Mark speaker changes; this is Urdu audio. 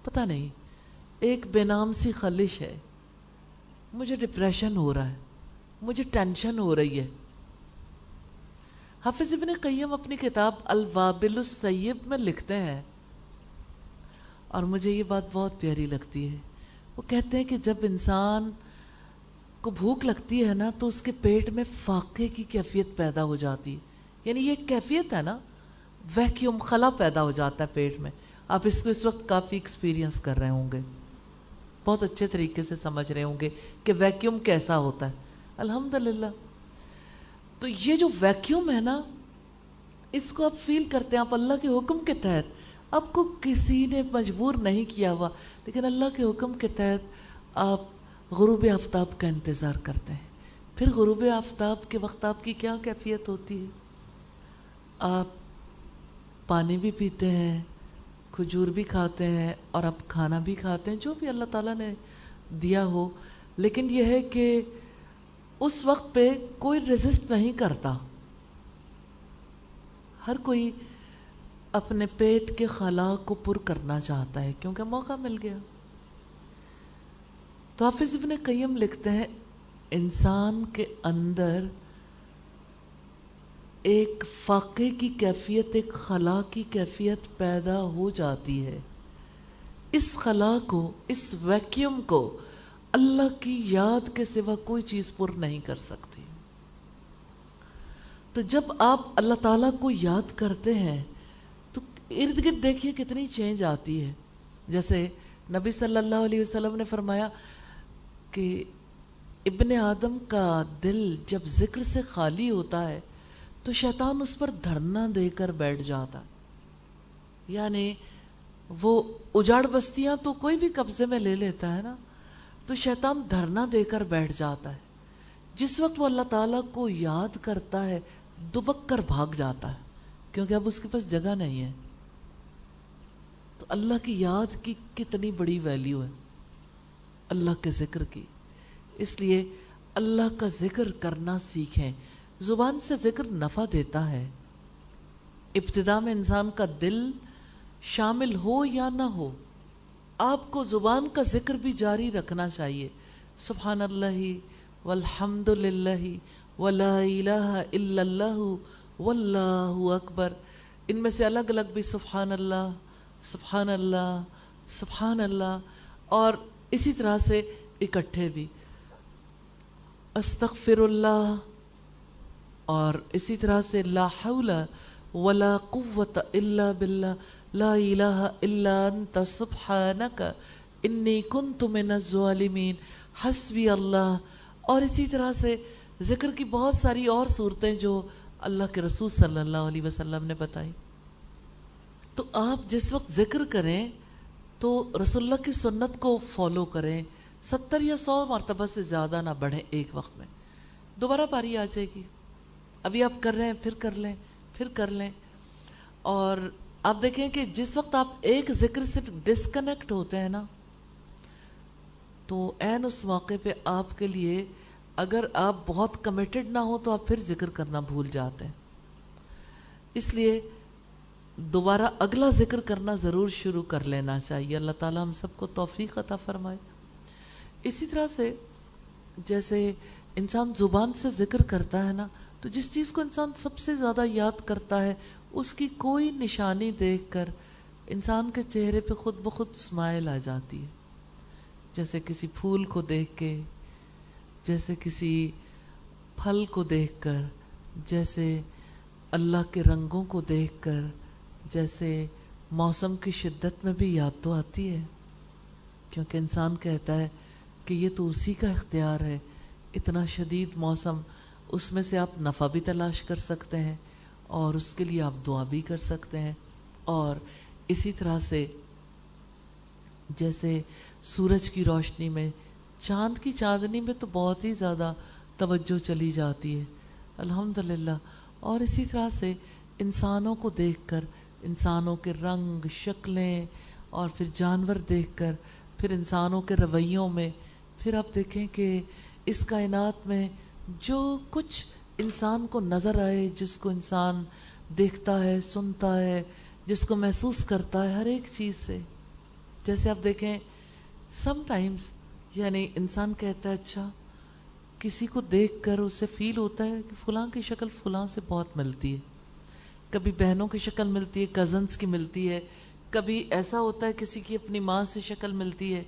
Speaker 1: پتہ نہیں ایک بے نام سی خلش ہے، مجھے ڈپریشن ہو رہا ہے، مجھے ٹینشن ہو رہی ہے. حافظ ابن قیم اپنی کتاب الوابل السیب میں لکھتے ہیں، اور مجھے یہ بات بہت پیاری لگتی ہے. وہ کہتے ہیں کہ جب انسان کو بھوک لگتی ہے نا تو اس کے پیٹ میں فاقے کی کیفیت پیدا ہو جاتی ہے. یعنی یہ ایک کیفیت ہے نا، ویکیوم، خلا پیدا ہو جاتا ہے پیٹ میں. آپ اس کو اس وقت کافی ایکسپیرینس کر رہے ہوں گے، بہت اچھے طریقے سے سمجھ رہے ہوں گے کہ ویکیوم کیسا ہوتا ہے. الحمدللہ. تو یہ جو ویکیوم ہے نا، اس کو آپ فیل کرتے ہیں، آپ اللہ کے حکم کے تحت، آپ کو کسی نے مجبور نہیں کیا ہوا، لیکن اللہ کے حکم کے تحت آپ غروب آفتاب کا انتظار کرتے ہیں. پھر غروب آفتاب کے وقت آپ کی کیا کیفیت ہوتی ہے؟ آپ پانی بھی پیتے ہیں، کھجور بھی کھاتے ہیں، اور آپ کھانا بھی کھاتے ہیں جو بھی اللہ تعالیٰ نے دیا ہو. لیکن یہ ہے کہ اس وقت پہ کوئی ریزسٹ نہیں کرتا، ہر کوئی اپنے پیٹ کے خلا کو پر کرنا چاہتا ہے کیونکہ موقع مل گیا. تو حافظ ابن قیم لکھتے ہیں انسان کے اندر ایک فاقے کی کیفیت، ایک خلا کی کیفیت پیدا ہو جاتی ہے. اس خلا کو، اس ویکیوم کو اللہ کی یاد کے سوا کوئی چیز پر نہیں کر سکتی. تو جب آپ اللہ تعالیٰ کو یاد کرتے ہیں تو ارد گرد دیکھیے کتنی چینج آتی ہے. جیسے نبی صلی اللہ علیہ وسلم نے فرمایا کہ ابن آدم کا دل جب ذکر سے خالی ہوتا ہے تو شیطان اس پر دھرنا دے کر بیٹھ جاتا. یعنی وہ اجاڑ بستیاں تو کوئی بھی قبضے میں لے لیتا ہے نا، تو شیطان دھرنا دے کر بیٹھ جاتا ہے. جس وقت وہ اللہ تعالیٰ کو یاد کرتا ہے دبک کر بھاگ جاتا ہے، کیونکہ اب اس کے پاس جگہ نہیں ہے. تو اللہ کی یاد کی کتنی بڑی ویلیو ہے، اللہ کے ذکر کی. اس لیے اللہ کا ذکر کرنا سیکھیں. زبان سے ذکر نفع دیتا ہے. ابتدا میں انسان کا دل شامل ہو یا نہ ہو، آپ کو زبان کا ذکر بھی جاری رکھنا چاہیے. سبحان اللہ والحمد للہ ولا الہ الا اللہ واللہ اکبر. ان میں سے الگ الگ بھی سبحان اللہ، سبحان اللہ، سبحان اللہ، اور اسی طرح سے اکٹھے بھی استغفر اللہ، اور اسی طرح سے لا حول ولا قوة الا باللہ، لا الہ الا انت سبحانک انی کنت من الظالمین، حسبی اللہ. اور اسی طرح سے ذکر کی بہت ساری اور صورتیں جو اللہ کے رسول صلی اللہ علیہ وسلم نے بتائی. تو آپ جس وقت ذکر کریں تو رسول اللہ کی سنت کو فالو کریں. 70 یا 100 مرتبہ سے زیادہ نہ بڑھیں ایک وقت میں. دوبارہ باری آ جائے گی، ابھی آپ کر رہے ہیں، پھر کر لیں، پھر کر لیں. اور آپ دیکھیں کہ جس وقت آپ ایک ذکر سے ڈسکنیکٹ ہوتے ہیں نا، تو عین اس موقع پہ آپ کے لیے، اگر آپ بہت کمیٹڈ نہ ہو تو آپ پھر ذکر کرنا بھول جاتے ہیں. اس لیے دوبارہ اگلا ذکر کرنا ضرور شروع کر لینا چاہیے. اللہ تعالیٰ ہم سب کو توفیق عطا فرمائے. اسی طرح سے جیسے انسان زبان سے ذکر کرتا ہے نا، تو جس چیز کو انسان سب سے زیادہ یاد کرتا ہے اس کی کوئی نشانی دیکھ کر انسان کے چہرے پہ خود بخود اسمائل آ جاتی ہے. جیسے کسی پھول کو دیکھ کے، جیسے کسی پھل کو دیکھ کر، جیسے اللہ کے رنگوں کو دیکھ کر، جیسے موسم کی شدت میں بھی یاد تو آتی ہے، کیونکہ انسان کہتا ہے کہ یہ تو اسی کا اختیار ہے. اتنا شدید موسم، اس میں سے آپ نفع بھی تلاش کر سکتے ہیں اور اس کے لیے آپ دعا بھی کر سکتے ہیں. اور اسی طرح سے جیسے سورج کی روشنی میں، چاند کی چاندنی میں تو بہت ہی زیادہ توجہ چلی جاتی ہے، الحمدللہ. اور اسی طرح سے انسانوں کو دیکھ کر، انسانوں کے رنگ، شکلیں، اور پھر جانور دیکھ کر، پھر انسانوں کے رویوں میں، پھر آپ دیکھیں کہ اس کائنات میں جو کچھ انسان کو نظر آئے، جس کو انسان دیکھتا ہے، سنتا ہے، جس کو محسوس کرتا ہے، ہر ایک چیز سے جیسے آپ دیکھیں سم ٹائمز یعنی انسان کہتا ہے اچھا کسی کو دیکھ کر اسے فیل ہوتا ہے کہ فلاں کی شکل فلاں سے بہت ملتی ہے، کبھی بہنوں کی شکل ملتی ہے، کزنس کی ملتی ہے، کبھی ایسا ہوتا ہے کسی کی اپنی ماں سے شکل ملتی ہے،